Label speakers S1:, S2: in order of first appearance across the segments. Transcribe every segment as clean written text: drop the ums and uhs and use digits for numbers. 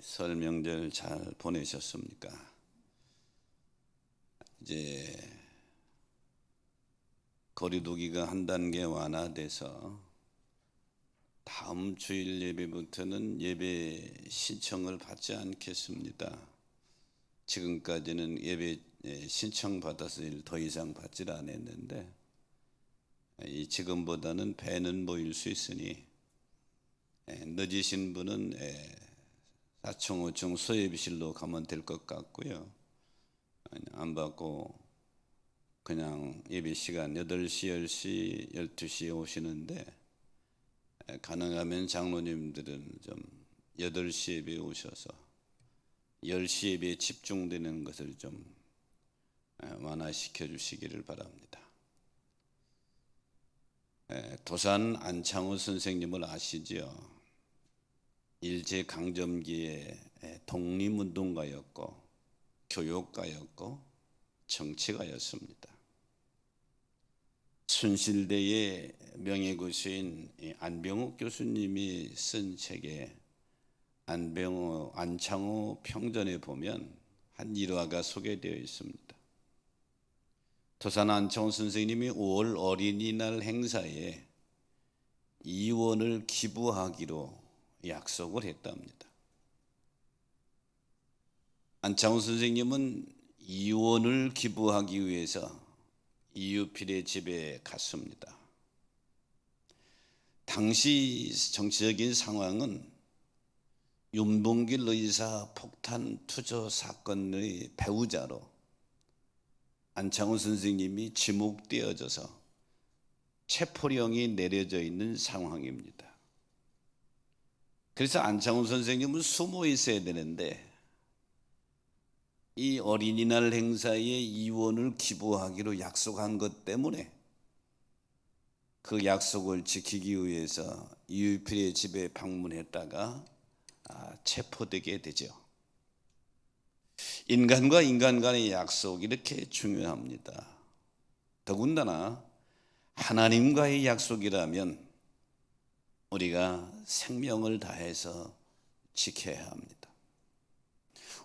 S1: 설 명절 잘 보내셨습니까? 이제 거리두기가 한 단계 완화돼서 다음 주일 예배부터는 예배 신청을 받지 않겠습니다. 지금까지는 예배 신청 받아서 더 이상 받질 않았는데 지금보다는 배는 보일 수 있으니 늦으신 분은 4층 5층 수예비실로 가면 될 것 같고요. 안 받고 그냥 예배 시간 8시, 10시, 12시에 오시는데 가능하면 장로님들은 좀 8시 예배에 오셔서 10시 예배에 집중되는 것을 좀 완화시켜 주시기를 바랍니다. 도산 안창호 선생님을 아시죠? 일제강점기에 독립운동가였고 교육가였고 정치가였습니다. 순실대의 명예교수인 안병욱 교수님이 쓴 책에 안창호 평전에 보면 한 일화가 소개되어 있습니다. 도산 안창호 선생님이 5월 어린이날 행사에 2원을 기부하기로 약속을 했답니다. 안창호 선생님은 2원을 기부하기 위해서 이유필의 집에 갔습니다. 당시 정치적인 상황은 윤봉길 의사 폭탄 투조 사건의 배우자로 안창호 선생님이 지목되어져서 체포령이 내려져 있는 상황입니다. 그래서 안창호 선생님은 숨어 있어야 되는데 이 어린이날 행사에 2원을 기부하기로 약속한 것 때문에 그 약속을 지키기 위해서 이유필의 집에 방문했다가 체포되게 되죠. 인간과 인간 간의 약속이 이렇게 중요합니다. 더군다나 하나님과의 약속이라면 우리가 생명을 다해서 지켜야 합니다.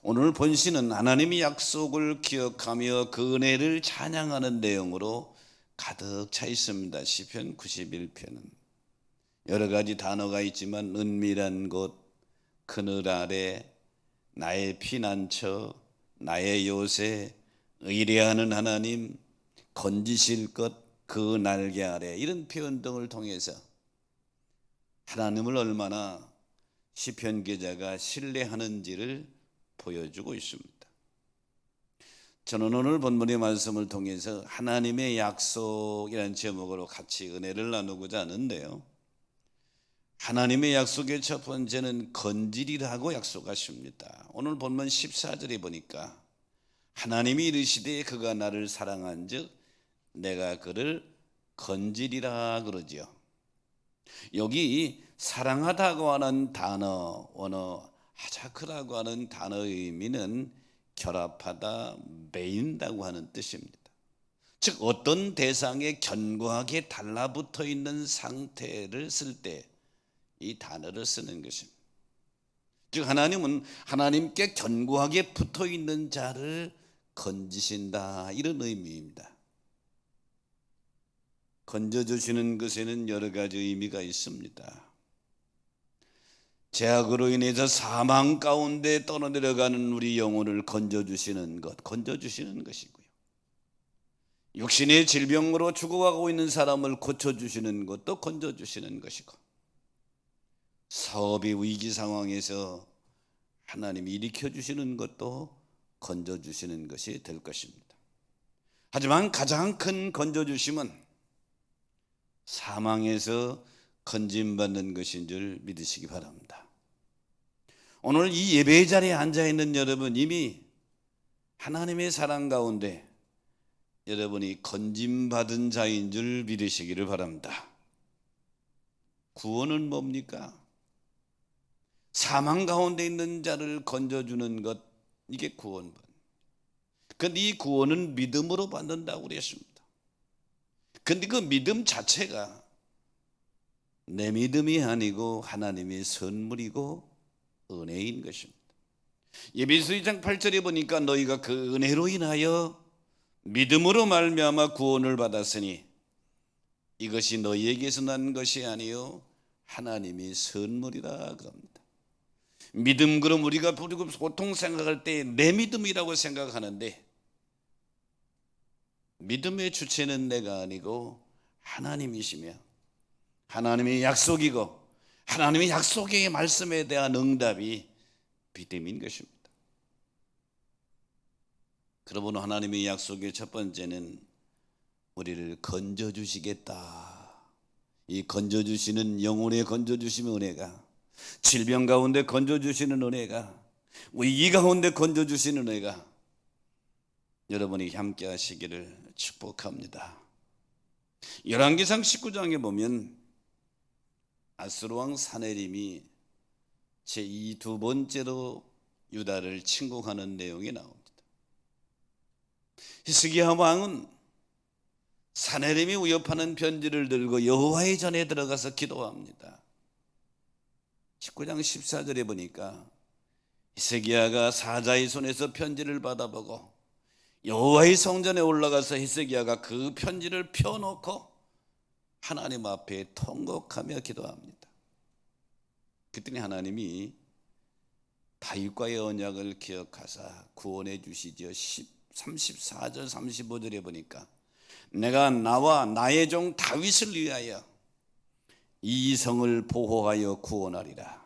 S1: 오늘 본시는 하나님의 약속을 기억하며 그 은혜를 찬양하는 내용으로 가득 차 있습니다. 시편 91편은 여러 가지 단어가 있지만 은밀한 곳, 그늘 아래, 나의 피난처, 나의 요새, 의뢰하는 하나님, 건지실 것, 그 날개 아래, 이런 표현 등을 통해서 하나님을 얼마나 시편 기자가 신뢰하는지를 보여주고 있습니다. 저는 오늘 본문의 말씀을 통해서 하나님의 약속이라는 제목으로 같이 은혜를 나누고자 하는데요. 하나님의 약속의 첫 번째는 건지리라고 약속하십니다. 오늘 본문 14절에 보니까 하나님이 이르시되 그가 나를 사랑한 즉 내가 그를 건지리라 그러죠. 여기 사랑하다고 하는 단어, 원어 하자크라고 하는 단어의 의미는 결합하다, 매인다고 하는 뜻입니다. 즉 어떤 대상에 견고하게 달라붙어 있는 상태를 쓸 때 이 단어를 쓰는 것입니다. 즉 하나님은 하나님께 견고하게 붙어 있는 자를 건지신다, 이런 의미입니다. 건져주시는 것에는 여러 가지 의미가 있습니다. 죄악으로 인해서 사망 가운데 떠내려가는 우리 영혼을 건져주시는 것, 건져주시는 것이고요. 육신의 질병으로 죽어가고 있는 사람을 고쳐주시는 것도 건져주시는 것이고, 사업의 위기 상황에서 하나님이 일으켜주시는 것도 건져주시는 것이 될 것입니다. 하지만 가장 큰 건져주심은 사망에서 건짐받는 것인 줄 믿으시기 바랍니다. 오늘 이 예배의 자리에 앉아있는 여러분, 이미 하나님의 사랑 가운데 여러분이 건짐받은 자인 줄 믿으시기를 바랍니다. 구원은 뭡니까? 사망 가운데 있는 자를 건져주는 것, 이게 구원. 그런데 이 구원은 믿음으로 받는다고 그랬습니다. 그런데 그 믿음 자체가 내 믿음이 아니고 하나님의 선물이고 은혜인 것입니다. 에베소 2장 8절에 보니까 너희가 그 은혜로 인하여 믿음으로 말미암아 구원을 받았으니 이것이 너희에게서 난 것이 아니요 하나님이 선물이라 그럽니다. 믿음, 그럼 우리가 보통 생각할 때 내 믿음이라고 생각하는데 믿음의 주체는 내가 아니고 하나님이시며 하나님의 약속이고 하나님의 약속의 말씀에 대한 응답이 믿음인 것입니다. 그러므로 하나님의 약속의 첫 번째는 우리를 건져주시겠다. 이 건져주시는 영혼에 건져주시는 은혜가, 질병 가운데 건져주시는 은혜가, 위기 가운데 건져주시는 은혜가 여러분이 함께 하시기를 축복합니다. 열왕기상 19장에 보면 아수르왕 사네림이 제2 번째로 유다를 침공하는 내용이 나옵니다. 히스기야 왕은 사네림이 위협하는 편지를 들고 여호와의 전에 들어가서 기도합니다. 19장 14절에 보니까 히스기야가 사자의 손에서 편지를 받아보고 여호와의 성전에 올라가서 히스기야가 그 편지를 펴놓고 하나님 앞에 통곡하며 기도합니다. 그랬더니 하나님이 다윗과의 언약을 기억하사 구원해 주시지요. 34절 35절에 보니까 내가 나와 나의 종 다윗을 위하여 이 성을 보호하여 구원하리라.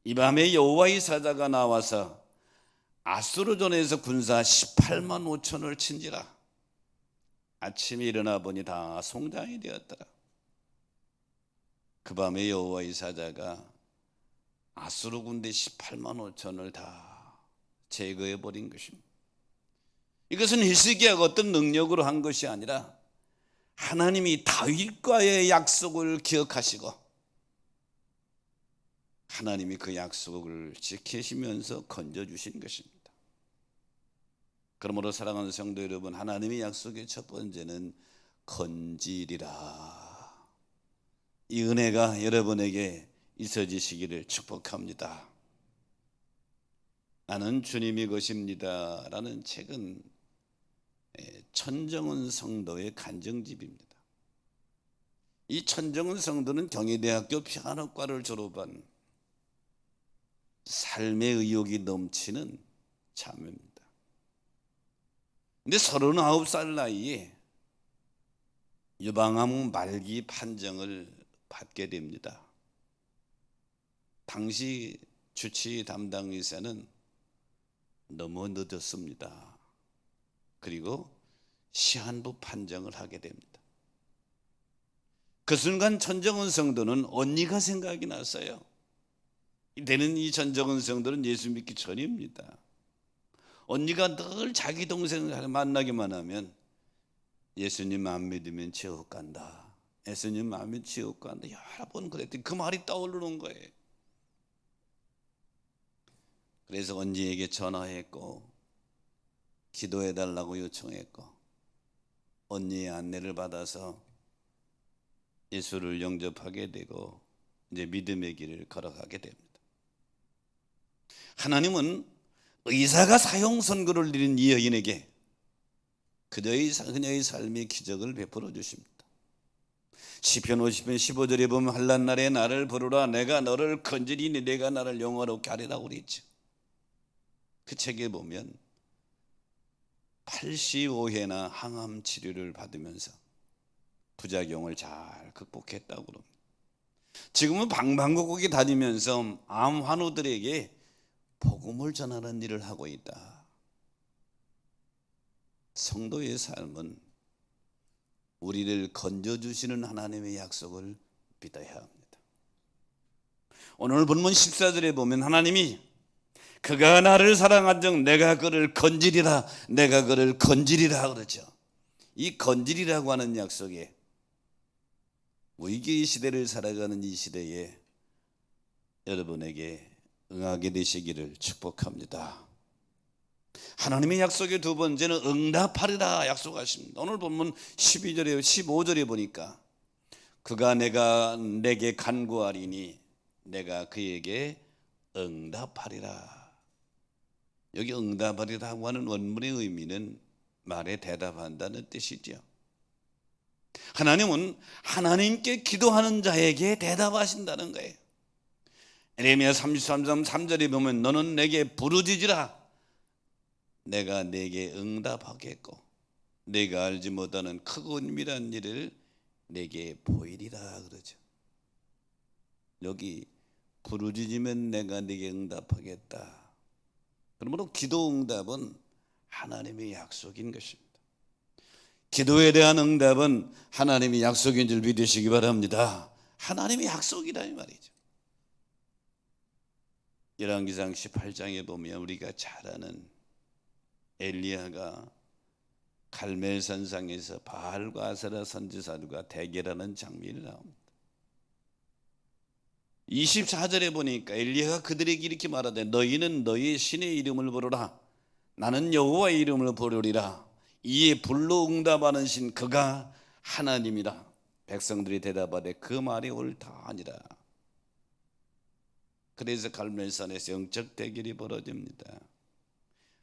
S1: 이 밤에 여호와의 사자가 나와서 아수르전에서 군사 18만 5천을 친지라. 아침에 일어나 보니 다 송장이 되었더라. 그 밤에 여호와의 사자가 아수르 군대 18만 5천을 다 제거해 버린 것입니다. 이것은 히스기야가 어떤 능력으로 한 것이 아니라 하나님이 다윗과의 약속을 기억하시고 하나님이 그 약속을 지키시면서 건져주신 것입니다. 그러므로 사랑하는 성도 여러분, 하나님의 약속의 첫 번째는 건지리라. 이 은혜가 여러분에게 있어지시기를 축복합니다. 나는 주님이 것입니다 라는 책은 천정은 성도의 간증집입니다. 이 천정은 성도는 경희대학교 피아노과를 졸업한 삶의 의욕이 넘치는 자매입니다. 근데 39살 나이에 유방암 말기 판정을 받게 됩니다. 당시 주치 담당 의사는 너무 늦었습니다. 그리고 시한부 판정을 하게 됩니다. 그 순간 천정은 성도는 언니가 생각이 났어요. 이때는 이 천정은 성도는 예수 믿기 전입니다. 언니가 늘 자기 동생을 만나기만 하면 예수님 안 믿으면 지옥 간다. 예수님 안 믿으면 지옥 간다. 여러 번 그랬더니 그 말이 떠오르는 거예요. 그래서 언니에게 전화했고 기도해달라고 요청했고 언니의 안내를 받아서 예수를 영접하게 되고 이제 믿음의 길을 걸어가게 됩니다. 하나님은 의사가 사형 선고를 내린 이 여인에게 그녀의 삶의 기적을 베풀어 주십니다. 시편 50편 15절에 보면 환난 날에 나를 부르라 내가 너를 건지리니 내가 나를 영화롭게 하리라고 그랬죠. 그 책에 보면 85회나 항암 치료를 받으면서 부작용을 잘 극복했다고 그럽니다. 지금은 방방곡곡에 다니면서 암 환우들에게 복음을 전하는 일을 하고 있다. 성도의 삶은 우리를 건져주시는 하나님의 약속을 믿어야 합니다. 오늘 본문 14절에 보면 하나님이 그가 나를 사랑한 적 내가 그를 건지리라 내가 그를 건지리라 그러죠. 이 건지리라고 하는 약속에 위기의 시대를 살아가는 이 시대에 여러분에게 응하게 되시기를 축복합니다. 하나님의 약속의 두 번째는 응답하리라 약속하십니다. 오늘 본문 12절에 15절에 보니까 그가 내게 간구하리니 내가 그에게 응답하리라. 여기 응답하리라고 하는 원문의 의미는 말에 대답한다는 뜻이지요. 하나님은 하나님께 기도하는 자에게 대답하신다는 거예요. 에레미야 33장 3절에 보면 너는 내게 부르짖으라 내가 내게 응답하겠고 내가 알지 못하는 크고 은밀한 일을 내게 보이리라 그러죠. 여기 부르짖으면 내가 내게 응답하겠다. 그러므로 기도 응답은 하나님의 약속인 것입니다. 기도에 대한 응답은 하나님의 약속인 줄 믿으시기 바랍니다. 하나님의 약속이라 이 말이죠. 열왕기상 18장에 보면 우리가 잘 아는 엘리야가 갈멜산상에서 바알과 아세라 선지자들과 대결하는 장면이 나옵니다. 24절에 보니까 엘리야가 그들에게 이렇게 말하되 너희는 너희 신의 이름을 부르라 나는 여호와의 이름을 부르리라 이에 불로 응답하는 신 그가 하나님이라. 백성들이 대답하되 그 말이 옳다 하니라. 그래서 갈멜산에서 영적 대결이 벌어집니다.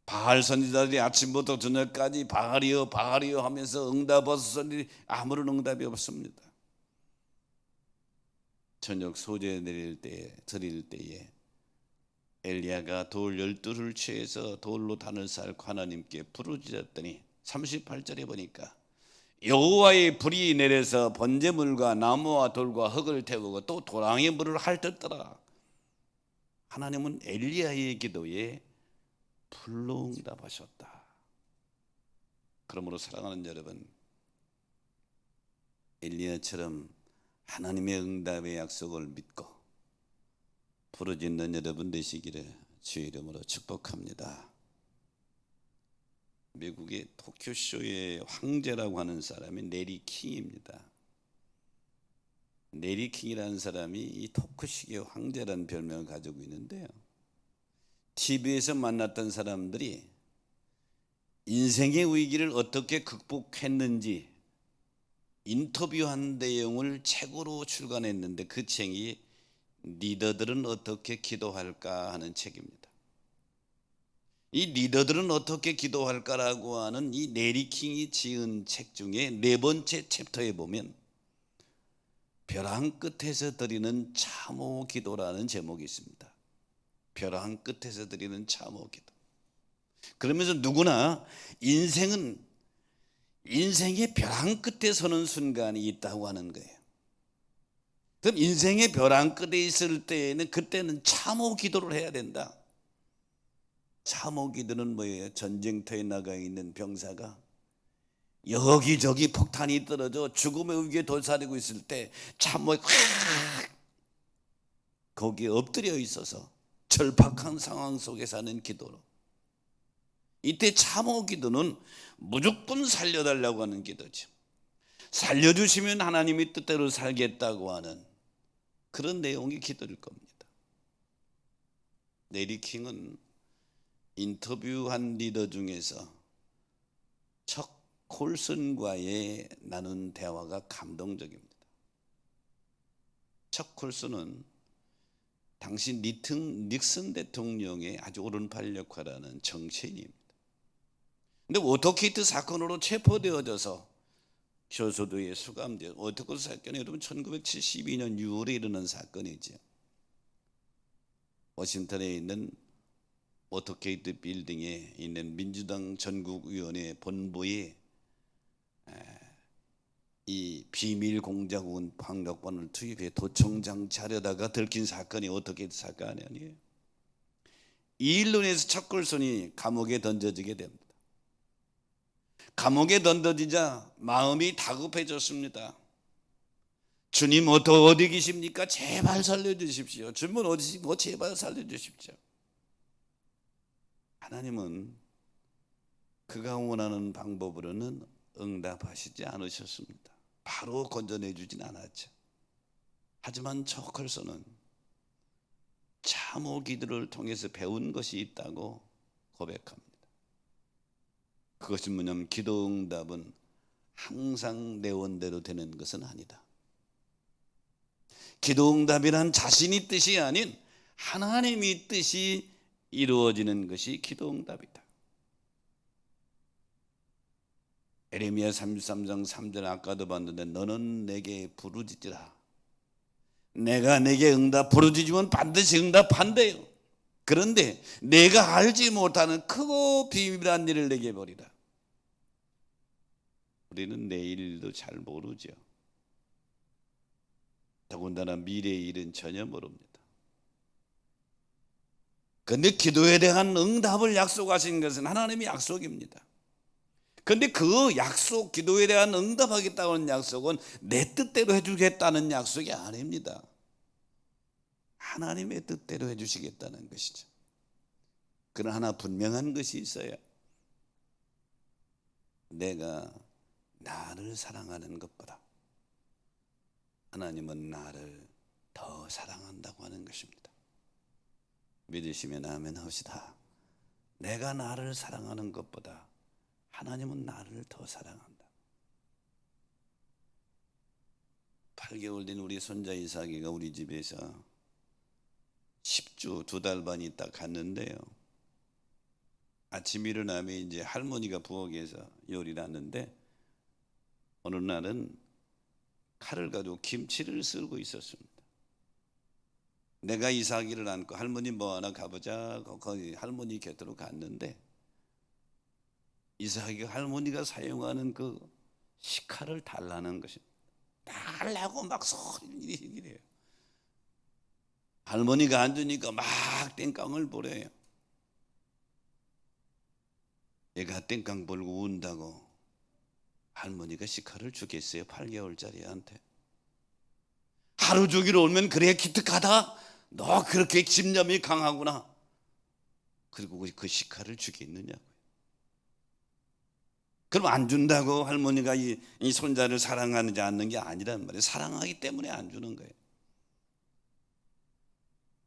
S1: 바알 선지자들이 아침부터 저녁까지 바알이여 바알이여 하면서 응답하소서 아무런 응답이 없습니다. 저녁 소재 드릴 때에 엘리야가 돌 12를 취해서 돌로 단을 쌓고 하나님께 부르짖었더니 38절에 보니까 여호와의 불이 내려서 번제물과 나무와 돌과 흙을 태우고 또 도랑의 물을 핥았더라. 하나님은 엘리야의 기도에 불로 응답하셨다. 그러므로 사랑하는 여러분, 엘리야처럼 하나님의 응답의 약속을 믿고 부르짖는 여러분 되시기를 주의 이름으로 축복합니다. 미국의 토크쇼의 황제라고 하는 사람이 내리 킹입니다. 내리 킹이라는 사람이 이 토크쇼의 황제라는 별명을 가지고 있는데요, TV에서 만났던 사람들이 인생의 위기를 어떻게 극복했는지 인터뷰한 내용을 책으로 출간했는데 그 책이 리더들은 어떻게 기도할까 하는 책입니다. 이 리더들은 어떻게 기도할까라고 하는 이 내리 킹이 지은 책 중에 4번째 챕터에 보면 벼랑 끝에서 드리는 참호 기도라는 제목이 있습니다. 벼랑 끝에서 드리는 참호 기도. 그러면서 누구나 인생의 벼랑 끝에 서는 순간이 있다고 하는 거예요. 그럼 인생의 벼랑 끝에 있을 때에는 그때는 참호 기도를 해야 된다. 참호 기도는 뭐예요? 전쟁터에 나가 있는 병사가 여기저기 폭탄이 떨어져 죽음의 위기에 도사리고 있을 때 참호에 거기에 엎드려 있어서 절박한 상황 속에서 하는 기도로, 이때 참호 기도는 무조건 살려달라고 하는 기도죠. 살려주시면 하나님이 뜻대로 살겠다고 하는 그런 내용의 기도일 겁니다. 내리 킹은 인터뷰한 리더 중에서 척 콜슨과의 나눈 대화가 감동적입니다. 척 콜슨은 당시 닉슨 대통령의 아주 오른팔 역할하는 정치인입니다. 근데 워터게이트 사건으로 체포되어져서 교도소에 수감되어, 워터게이트 사건이 여러분 1972년 6월에 일어난 사건이죠. 워싱턴에 있는 워터게이트 빌딩에 있는 민주당 전국위원회 본부에 이 비밀 공작원 방역반을 투입해 도청장 자려다가 들킨 사건이 워터게이트 사건이 아니에요. 이 일로 인해서 척걸손이 감옥에 던져지게 됩니다. 감옥에 던져지자 마음이 다급해졌습니다. 주님 어디 계십니까? 제발 살려주십시오. 주님 어디 제발 살려주십시오. 하나님은 그가 원하는 방법으로는 응답하시지 않으셨습니다. 바로 건져내 주진 않았죠. 하지만 척걸손은 참호 기도를 통해서 배운 것이 있다고 고백합니다. 그것이 뭐냐면 기도 응답은 항상 내 원대로 되는 것은 아니다. 기도 응답이란 자신이 뜻이 아닌 하나님이 뜻이 이루어지는 것이 기도응답이다. 에레미야 33장 3절 아까도 봤는데 너는 내게 부르짖으라. 내가 내게 부르짖으면 반드시 응답한대요. 그런데 내가 알지 못하는 크고 비밀한 일을 내게 버리라. 우리는 내일도 잘 모르죠. 더군다나 미래의 일은 전혀 모릅니다. 그런데 기도에 대한 응답을 약속하신 것은 하나님의 약속입니다. 그런데 그 약속, 기도에 대한 응답하겠다는 약속은 내 뜻대로 해주겠다는 약속이 아닙니다. 하나님의 뜻대로 해주시겠다는 것이죠. 그러나 하나 분명한 것이 있어요. 내가 나를 사랑하는 것보다 하나님은 나를 더 사랑한다고 하는 것입니다. 믿으시면 아멘 합시다. 내가 나를 사랑하는 것보다 하나님은 나를 더 사랑한다. 8개월 된 우리 손자 이삭이가 우리 집에서 10주 2달 반 있다 갔는데요. 아침 일어나면 이제 할머니가 부엌에서 요리를 하는데 어느 날은 칼을 가지고 김치를 썰고 있었습니다. 내가 이삭이를 안고 할머니 뭐 하나 가보자 거기 할머니 곁으로 갔는데 이삭이가 할머니가 사용하는 그 식칼을 달라는 것입니다. 달라고 막 소리를 해요. 할머니가 앉으니까 막 땡깡을 부려요. 얘가 땡깡 불고 운다고 할머니가 식칼을 주겠어요? 8개월짜리한테. 하루 종일 오면 그래 기특하다. 너 그렇게 집념이 강하구나. 그리고 그 식칼을 주겠느냐고요. 그럼 안 준다고 할머니가 이 손자를 사랑하는지 않는 게 아니란 말이에요. 사랑하기 때문에 안 주는 거예요.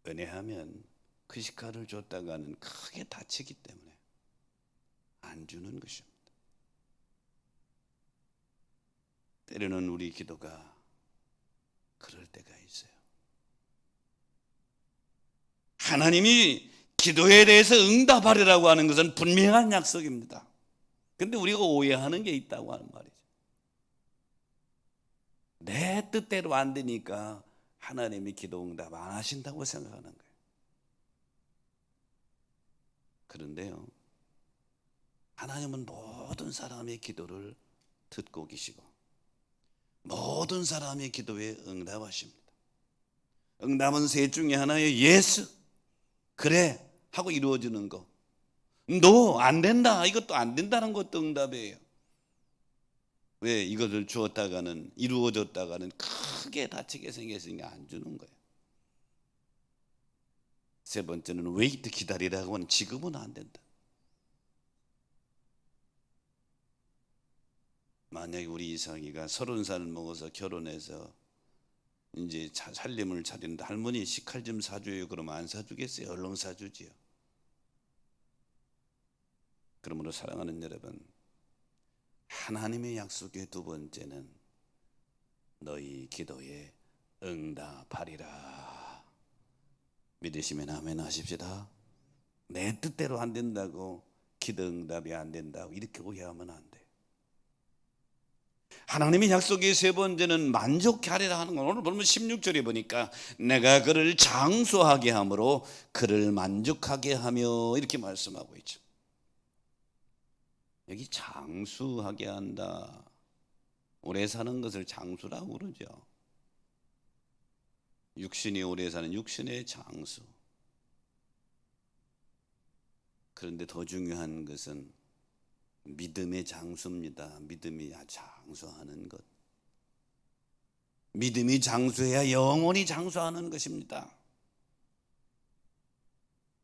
S1: 왜냐하면 그 식칼을 줬다가는 크게 다치기 때문에 안 주는 것입니다. 때로는 우리 기도가 그럴 때가 있어요. 하나님이 기도에 대해서 응답하리라고 하는 것은 분명한 약속입니다. 그런데 우리가 오해하는 게 있다고 하는 말이죠. 내 뜻대로 안 되니까 하나님이 기도 응답 안 하신다고 생각하는 거예요. 그런데요, 하나님은 모든 사람의 기도를 듣고 계시고 모든 사람의 기도에 응답하십니다. 응답은 셋 중에 하나예요. 예스, 그래 하고 이루어지는 거. 너 안 된다, 이것도 안 된다는 것도 응답이에요. 왜? 이것을 주었다가는 이루어졌다가는 크게 다치게 생겼으니까 안 주는 거예요. 세 번째는 웨이트, 기다리라고 하는, 지금은 안 된다. 만약에 우리 이삭이가 30살 먹어서 결혼해서 이제 살림을 차리는데 할머니 식칼 좀 사줘요. 그러면 안 사주겠어요? 얼른 사주지요. 그러므로 사랑하는 여러분, 하나님의 약속의 두 번째는 너희 기도에 응답하리라. 믿으시면 아멘 하십시다. 내 뜻대로 안 된다고 기도 응답이 안 된다고 이렇게 오해하면 안 돼. 하나님의 약속의 세 번째는 만족케 하리라 하는 건, 오늘 보면 16절에 보니까 내가 그를 장수하게 함으로 그를 만족하게 하며 이렇게 말씀하고 있죠. 여기 장수하게 한다. 오래 사는 것을 장수라고 그러죠. 육신이 오래 사는 육신의 장수. 그런데 더 중요한 것은 믿음의 장수입니다. 믿음이 장수하는 것. 믿음이 장수해야 영원히 장수하는 것입니다.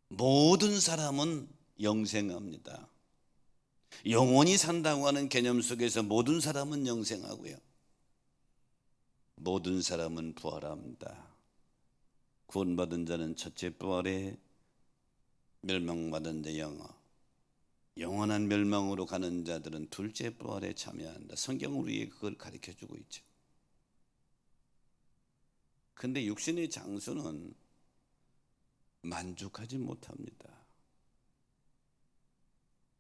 S1: 모든 사람은 영생합니다. 영원히 산다고 하는 개념 속에서 모든 사람은 영생하고요, 모든 사람은 부활합니다. 구원받은 자는 첫째 부활에, 멸망받은 자 영원한 멸망으로 가는 자들은 둘째 부활에 참여한다. 성경은 우리에게 그걸 가르쳐주고 있죠. 그런데 육신의 장수는 만족하지 못합니다.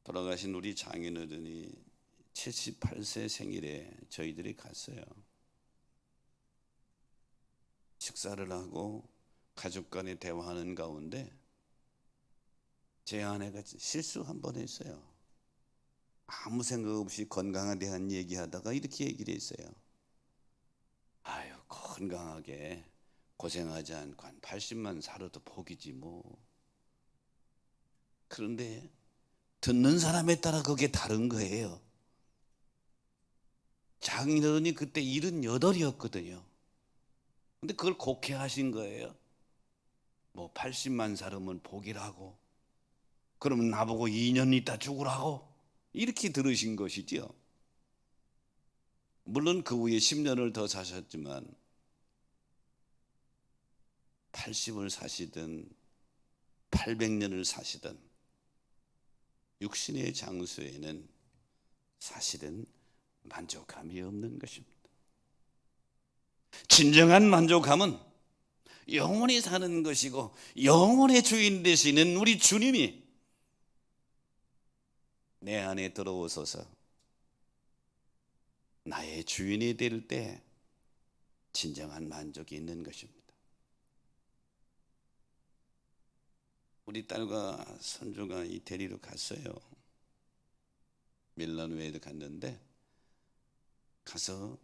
S1: 돌아가신 우리 장인어른이 78세 생일에 저희들이 갔어요. 식사를 하고 가족 간에 대화하는 가운데 제 아내가 실수 한 번 했어요. 아무 생각 없이 건강에 대한 얘기하다가 이렇게 얘기를 했어요. 아유, 건강하게 고생하지 않고 한 80만 살아도 복이지 뭐. 그런데 듣는 사람에 따라 그게 다른 거예요. 장인어른이 그때 78이었거든요. 근데 그걸 곡해하신 거예요. 뭐 80만 살으면 복이라고, 그러면 나보고 2년 있다 죽으라고, 이렇게 들으신 것이지요. 물론 그 후에 10년을 더 사셨지만 80을 사시든 800년을 사시든 육신의 장수에는 사실은 만족감이 없는 것입니다. 진정한 만족함은 영원히 사는 것이고, 영원의 주인 되시는 우리 주님이 내 안에 들어오셔서 나의 주인이 될 때 진정한 만족이 있는 것입니다. 우리 딸과 손주가 이태리로 갔어요. 밀라노에 갔는데 가서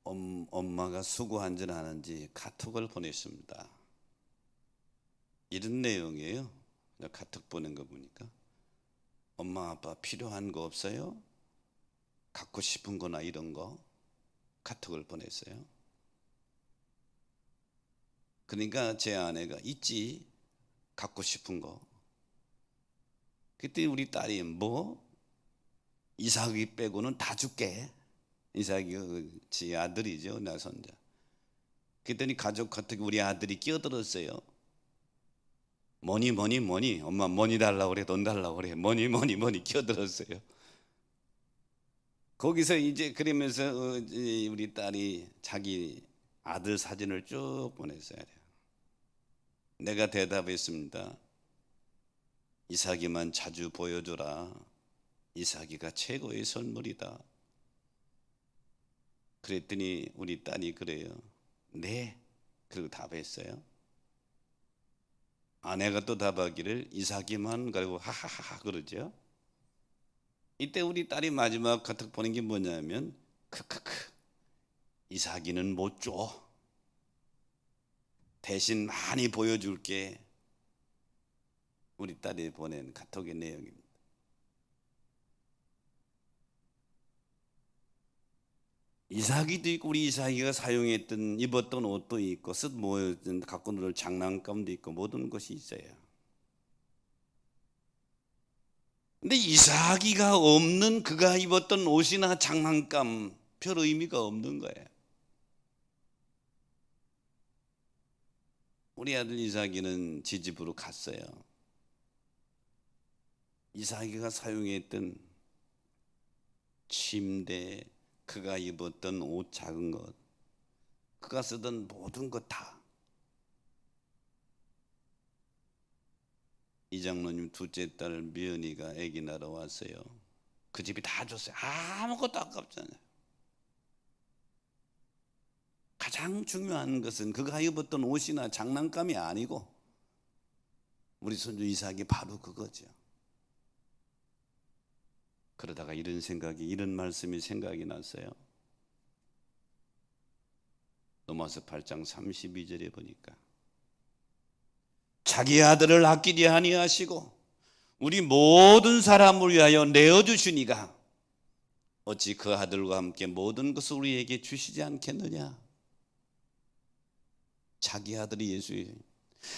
S1: 엄마가 수고한 줄 아는지 카톡을 보냈습니다. 이런 내용이에요. 카톡 보낸 거 보니까, 엄마 아빠 필요한 거 없어요? 갖고 싶은 거나 이런 거. 카톡을 보냈어요. 그러니까 제 아내가 있지, 갖고 싶은 거. 그때 우리 딸이 뭐 이삭이 빼고는 다 줄게. 이삭이 지 아들이죠, 나 손자. 그랬더니 가족 카톡에 우리 아들이 끼어들었어요. 뭐니 엄마 뭐니 달라고 그래, 돈 달라고 그래, 뭐니 끼어들었어요. 거기서 이제 그러면서 우리 딸이 자기 아들 사진을 쭉 보냈어요. 내가 대답했습니다. 이삭이만 자주 보여줘라. 이삭이가 최고의 선물이다. 그랬더니 우리 딸이 그래요. 네. 그리고 답했어요. 아내가 또 답하기를 이삭이만, 그리고 하하하 그러죠. 이때 우리 딸이 마지막 카톡 보낸 게 뭐냐면 크크크, 이삭이는 못 줘. 대신 많이 보여줄게. 우리 딸이 보낸 카톡의 내용입니다. 이삭이도 있고, 우리 이삭이가 사용했던 입었던 옷도 있고, 갖고 놀 장난감도 있고, 모든 것이 있어요. 근데 이삭이가 없는 그가 입었던 옷이나 장난감 별 의미가 없는 거예요. 우리 아들 이삭이는 지집으로 갔어요. 이삭이가 사용했던 침대, 그가 입었던 옷, 작은 것, 그가 쓰던 모든 것 다 이장로님 둘째 딸 미연이가 아기 낳으러 왔어요. 그 집이 다 줬어요. 아무것도 아깝잖아요. 가장 중요한 것은 그가 입었던 옷이나 장난감이 아니고 우리 손주 이삭이 바로 그거죠. 그러다가 이런 말씀이 생각이 났어요. 로마서 8장 32절에 보니까 자기 아들을 아끼지 아니하시고 우리 모든 사람을 위하여 내어주시니가 어찌 그 아들과 함께 모든 것을 우리에게 주시지 않겠느냐. 자기 아들이 예수예요.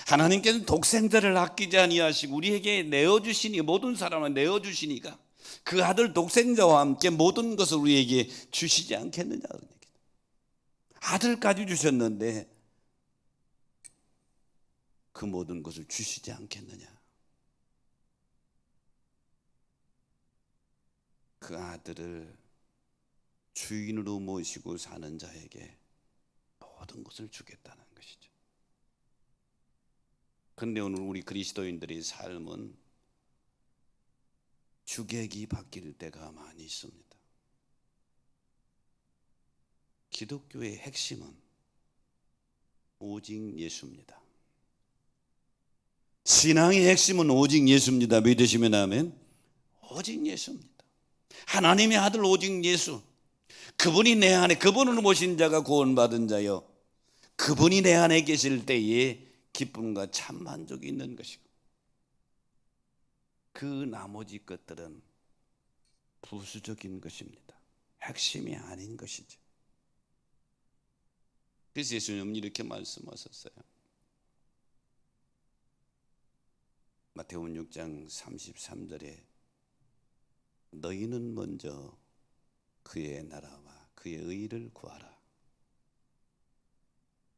S1: 하나님께서는 독생자를 아끼지 아니하시고 우리에게 내어주시니, 모든 사람을 내어주시니까 그 아들 독생자와 함께 모든 것을 우리에게 주시지 않겠느냐. 아들까지 주셨는데 그 모든 것을 주시지 않겠느냐. 그 아들을 주인으로 모시고 사는 자에게 모든 것을 주겠다는 것이죠. 그런데 오늘 우리 그리스도인들의 삶은 주객이 바뀔 때가 많이 있습니다. 기독교의 핵심은 오직 예수입니다. 신앙의 핵심은 오직 예수입니다. 믿으시면 아멘. 오직 예수입니다. 하나님의 아들 오직 예수. 그분이 내 안에, 그분을 모신 자가 구원받은 자요, 그분이 내 안에 계실 때에 기쁨과 참 만족이 있는 것이고, 그 나머지 것들은 부수적인 것입니다. 핵심이 아닌 것이죠. 그래서 예수님은 이렇게 말씀하셨어요. 마태복음 6장 33절에 너희는 먼저 그의 나라와 그의 의를 구하라.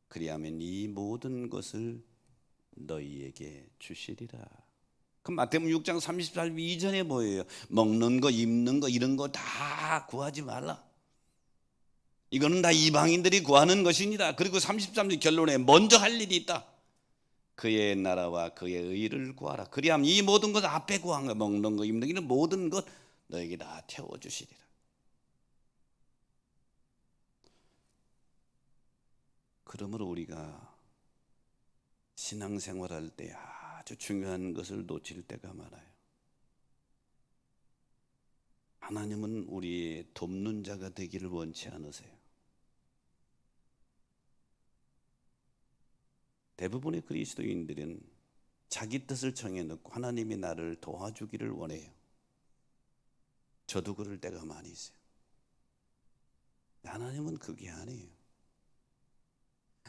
S1: 그리하면 이 모든 것을 너희에게 주시리라. 그럼 마태복음 6장 34절 이전에 뭐예요? 먹는 거, 입는 거, 이런 거 다 구하지 말라. 이거는 다 이방인들이 구하는 것입니다. 그리고 33절 결론에 먼저 할 일이 있다. 그의 나라와 그의 의를 구하라. 그리하면 이 모든 것, 앞에 구한 거, 먹는 거, 입는 거, 이런 모든 것 너에게 다 태워주시리라. 그러므로 우리가 신앙생활할 때 아주 중요한 것을 놓칠 때가 많아요. 하나님은 우리의 돕는 자가 되기를 원치 않으세요. 대부분의 그리스도인들은 자기 뜻을 정해놓고 하나님이 나를 도와주기를 원해요. 저도 그럴 때가 많이 있어요. 하나님은 그게 아니에요.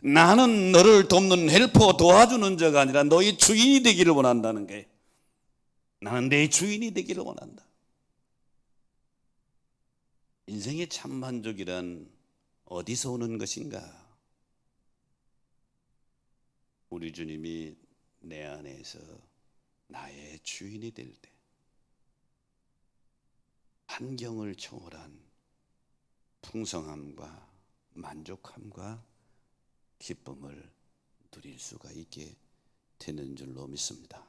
S1: 나는 너를 돕는 헬퍼, 도와주는 자가 아니라 너의 주인이 되기를 원한다는 거예요. 나는 내 주인이 되기를 원한다. 인생의 참 만족이란 어디서 오는 것인가? 우리 주님이 내 안에서 나의 주인이 될 때, 환경을 초월한 풍성함과 만족함과 기쁨을 누릴 수가 있게 되는 줄로 믿습니다.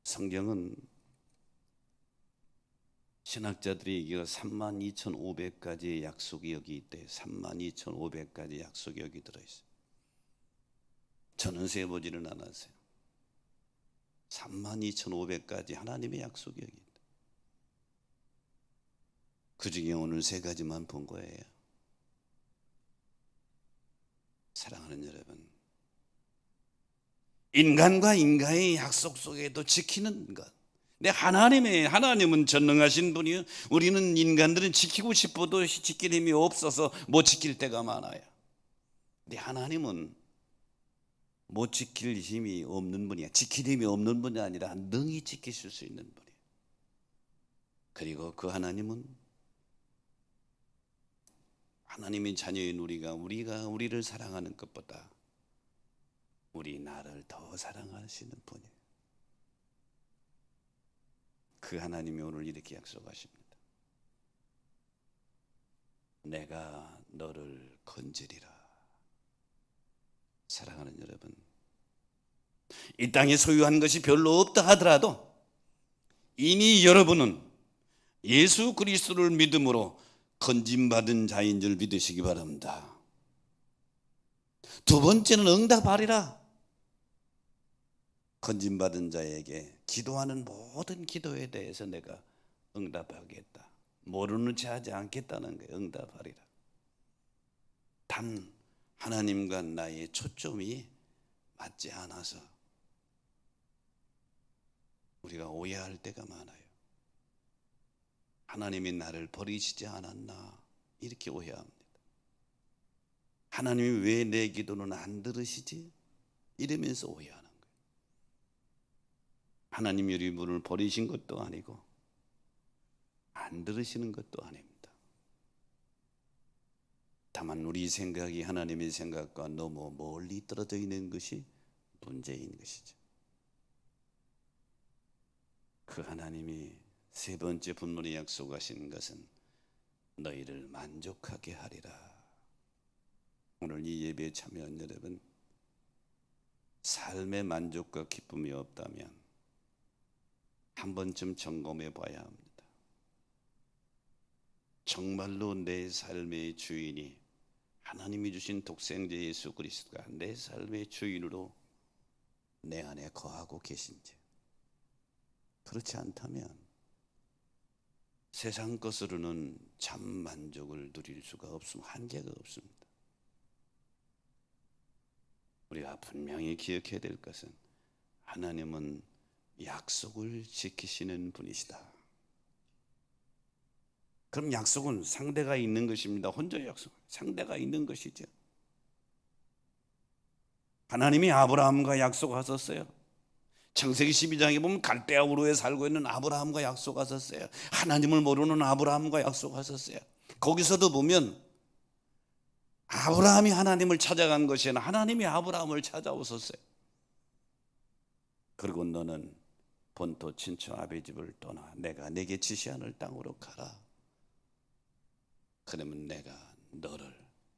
S1: 성경은 신학자들이 이게 32,500가지의 약속이 여기 있대. 32,500가지 약속이 여기 들어있어요. 저는 세보지는 않았어요. 32,500가지 하나님의 약속이 여기 있다. 그 중에 오늘 3가지만 본 거예요. 사랑하는 여러분, 인간과 인간의 약속 속에도 지키는 것. 근데 하나님은 전능하신 분이요, 우리는 인간들은 지키고 싶어도 지킬 힘이 없어서 못 지킬 때가 많아요. 근데 하나님은 못 지킬 힘이 없는 분이야. 지킬 힘이 없는 분이 아니라 능히 지키실 수 있는 분이에요. 그리고 그 하나님은 하나님의 자녀인 우리가 우리를 사랑하는 것보다 우리 나를 더 사랑하시는 분이에요. 그 하나님이 오늘 이렇게 약속하십니다. 내가 너를 건지리라. 사랑하는 여러분, 이 땅에 소유한 것이 별로 없다 하더라도 이미 여러분은 예수 그리스도를 믿음으로 건짐받은 자인 줄 믿으시기 바랍니다. 두 번째는 응답하리라. 건짐받은 자에게 기도하는 모든 기도에 대해서 내가 응답하겠다. 모르는 체 하지 않겠다는 거예요. 응답하리라. 단 하나님과 나의 초점이 맞지 않아서 우리가 오해할 때가 많아요. 하나님이 나를 버리시지 않았나, 이렇게 오해합니다. 하나님이 왜 내 기도는 안 들으시지? 이러면서 오해하는 거예요. 하나님이 우리 분을 버리신 것도 아니고 안 들으시는 것도 아닙니다. 다만 우리 생각이 하나님의 생각과 너무 멀리 떨어져 있는 것이 문제인 것이죠. 그 하나님이 3번째 분문에 약속하신 것은 너희를 만족하게 하리라. 오늘 이 예배에 참여한 여러분, 삶의 만족과 기쁨이 없다면 한 번쯤 점검해 봐야 합니다. 정말로 내 삶의 주인이 하나님이 주신 독생자 예수 그리스도가 내 삶의 주인으로 내 안에 거하고 계신지, 그렇지 않다면 세상 것으로는 참 만족을 누릴 수가 없습니다. 한계가 없습니다. 우리가 분명히 기억해야 될 것은 하나님은 약속을 지키시는 분이시다. 그럼 약속은 상대가 있는 것입니다. 혼자 약속, 상대가 있는 것이죠. 하나님이 아브라함과 약속하셨어요. 창세기 12장에 보면 갈대아 우르에 살고 있는 아브라함과 약속하셨어요. 하나님을 모르는 아브라함과 약속하셨어요. 거기서도 보면 아브라함이 하나님을 찾아간 것이 아니라 하나님이 아브라함을 찾아오셨어요. 그리고 너는 본토 친척 아비 집을 떠나 내가 내게 지시하는 땅으로 가라. 그러면 내가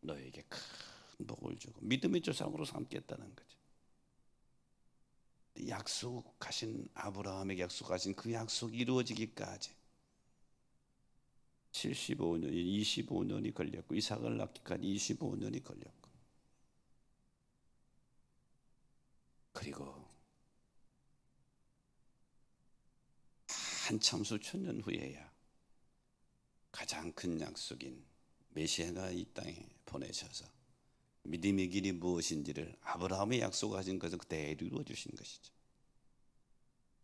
S1: 너에게 큰 복을 주고 믿음의 조상으로 삼겠다는 거죠. 약속하신 아브라함에게 약속하신 그 약속이 이루어지기까지 75년이 25년이 걸렸고 이삭을 낳기까지 25년이 걸렸고, 그리고 한참 수천 년 후에야 가장 큰 약속인 메시아가 이 땅에 보내셔서 믿음의 길이 무엇인지를 아브라함의 약속하신 것을 그대로 이루어 주신 것이죠.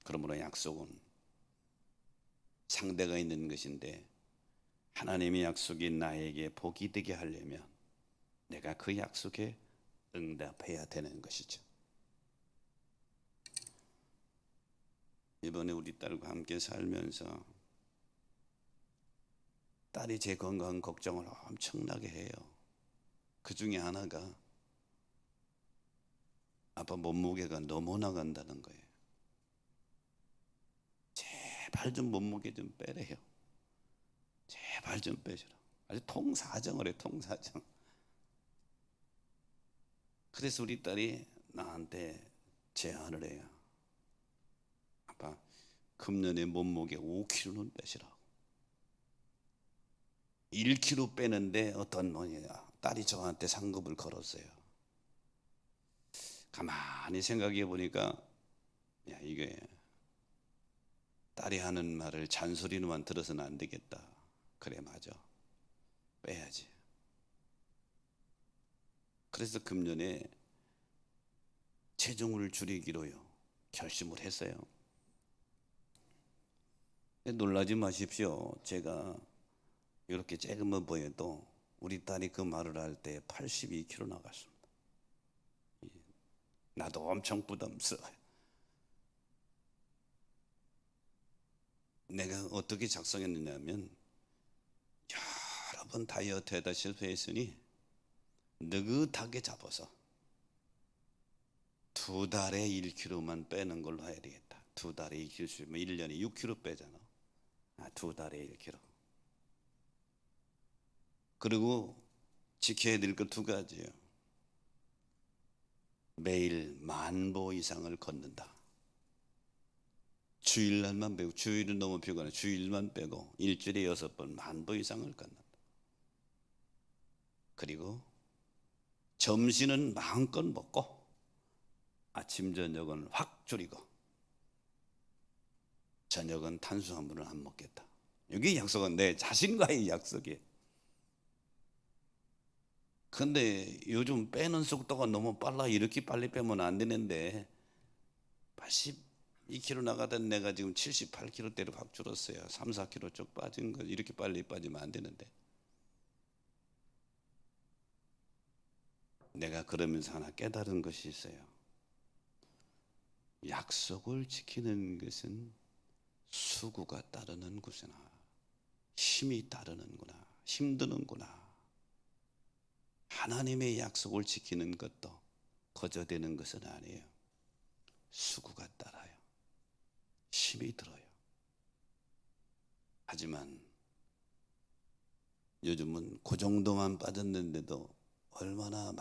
S1: 그러므로 약속은 상대가 있는 것인데 하나님의 약속이 나에게 복이 되게 하려면 내가 그 약속에 응답해야 되는 것이죠. 이번에 우리 딸과 함께 살면서 딸이 제 건강 걱정을 엄청나게 해요. 그 중에 하나가 아빠 몸무게가 너무 나간다는 거예요. 제발 좀 몸무게 좀 빼래요. 제발 좀 빼주라. 아주 통사정을 해, 통사정. 그래서 우리 딸이 나한테 제안을 해요. 아빠, 금년에 몸무게 5kg는 빼시라고. 1kg 빼는데 어떤 딸이 저한테 상급을 걸었어요. 가만히 생각해 보니까 야, 이게 딸이 하는 말을 잔소리로만 들어서는 안 되겠다. 그래, 맞아, 빼야지. 그래서 금년에 체중을 줄이기로요 결심을 했어요. 놀라지 마십시오. 제가 이렇게 쬐금만 보여도 우리 딸이 그 말을 할 때 82kg 나갔습니다. 나도 엄청 부담스러워요. 내가 어떻게 작성했느냐면 여러 번 다이어트에다 실패했으니 느긋하게 잡아서 2달에 1kg만 빼는 걸로 해야 되겠다. 2달에 1kg, 1년에 6kg 빼잖아. 2달에 1kg. 그리고 지켜야 될 것 2가지예요. 매일 10,000보 이상을 걷는다. 주일날만 빼고, 주일은 너무 피곤해. 주일만 빼고 일주일에 6번 10,000보 이상을 걷는다. 그리고 점심은 마음껏 먹고 아침 저녁은 확 줄이고 저녁은 탄수화물을 안 먹겠다. 이게 약속은 내 자신과의 약속이에요. 근데 요즘 빼는 속도가 너무 빨라. 이렇게 빨리 빼면 안 되는데 82kg 나가던 내가 지금 78kg대로 확 줄었어요. 3, 4kg 쭉 빠진 거. 이렇게 빨리 빠지면 안 되는데 내가 그러면서 하나 깨달은 것이 있어요. 약속을 지키는 것은 수고가 따르는구나, 힘이 따르는구나, 힘드는구나. 하나님의 약속을 지키는 것도 거저되는 것은 아니에요. 수고가 따라요. 힘이 들어요. 하지만 요즘은 그 정도만 빠졌는데도 얼마나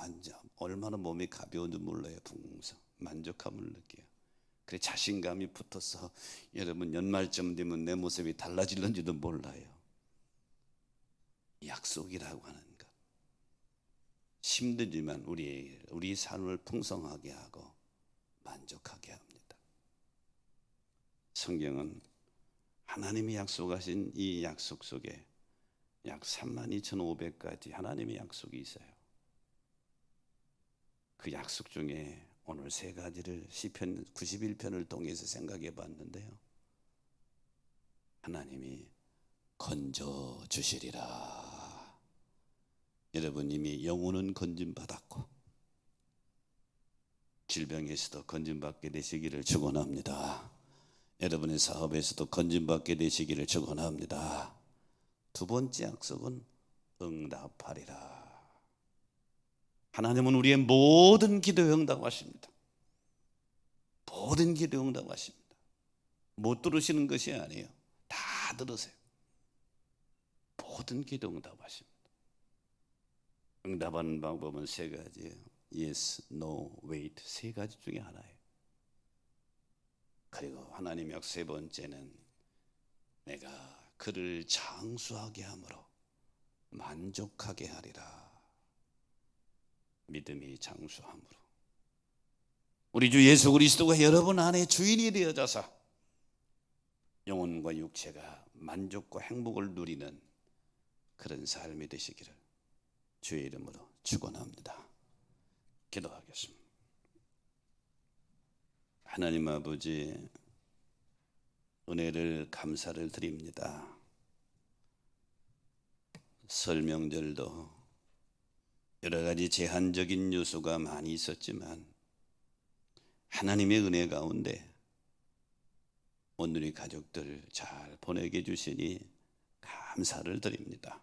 S1: 몸이 가벼운 줄 몰라요. 풍성 만족함을 느껴요. 그 자신감이 붙어서 여러분 연말쯤 되면 내 모습이 달라질는지도 몰라요. 약속이라고 하는 것, 힘들지만 우리 삶을 풍성하게 하고 만족하게 합니다. 성경은 하나님이 약속하신 이 약속 속에 약 32,500가지 하나님의 약속이 있어요. 그 약속 중에 오늘 세 가지를 시편 91편을 통해서 생각해 봤는데요. 하나님이 건져 주시리라. 여러분 이미 영혼은 건짐받았고 질병에서도 건짐받게 되시기를 축원합니다. 여러분의 사업에서도 건짐받게 되시기를 축원합니다. 두 번째 약속은 응답하리라. 하나님은 우리의 모든 기도에 응답하십니다. 모든 기도에 응답하십니다. 못 들으시는 것이 아니에요. 다 들으세요. 모든 기도 응답하십니다. 응답하는 방법은 세 가지예요. Yes, no, wait. 세 가지 중에 하나예요. 그리고 하나님 약 세 번째는 내가 그를 장수하게 함으로 만족하게 하리라. 믿음이 장수함으로 우리 주 예수 그리스도가 여러분 안에 주인이 되어져서 영혼과 육체가 만족과 행복을 누리는 그런 삶이 되시기를 주의 이름으로 축원합니다. 기도하겠습니다. 하나님 아버지, 은혜를 감사를 드립니다. 설 명절도 여러 가지 제한적인 요소가 많이 있었지만 하나님의 은혜 가운데 오늘의 가족들 잘 보내게 해주시니 감사를 드립니다.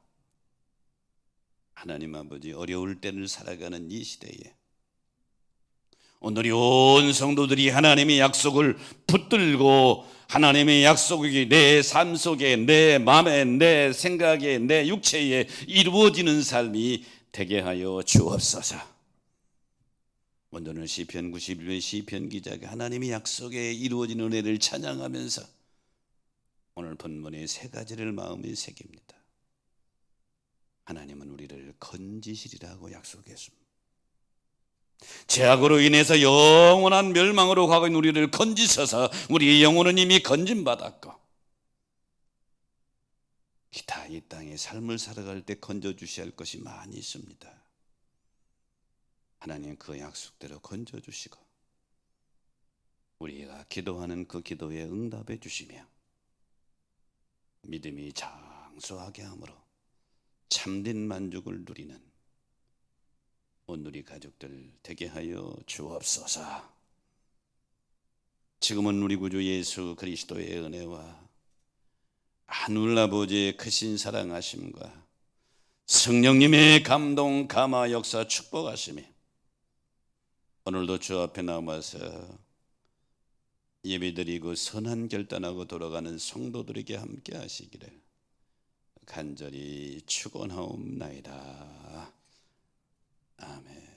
S1: 하나님 아버지, 어려울 때를 살아가는 이 시대에 오늘이 온 성도들이 하나님의 약속을 붙들고 하나님의 약속이 내 삶 속에, 내 마음에, 내 생각에, 내 육체에 이루어지는 삶이 되게 하여 주옵소서. 오늘 시편 91편 시편 기자가 하나님의 약속에 이루어진 은혜를 찬양하면서 오늘 본문의 세 가지를 마음에 새깁니다. 하나님은 우리를 건지시리라고 약속했습니다. 죄악으로 인해서 영원한 멸망으로 가고 있는 우리를 건지셔서 우리의 영혼은 이미 건짐받았고 기타 이 땅에 삶을 살아갈 때 건져주셔야 할 것이 많이 있습니다. 하나님 그 약속대로 건져주시고 우리가 기도하는 그 기도에 응답해 주시며 믿음이 장수하게 함으로 참된 만족을 누리는 오늘의 가족들 되게 하여 주옵소서. 지금은 우리 구주 예수 그리스도의 은혜와 하늘 아버지의 크신 사랑하심과 성령님의 감동 감화 역사 축복하심이 오늘도 주 앞에 나와서 예배드리고 선한 결단하고 돌아가는 성도들에게 함께 하시기를 간절히 축원하옵나이다. 아멘.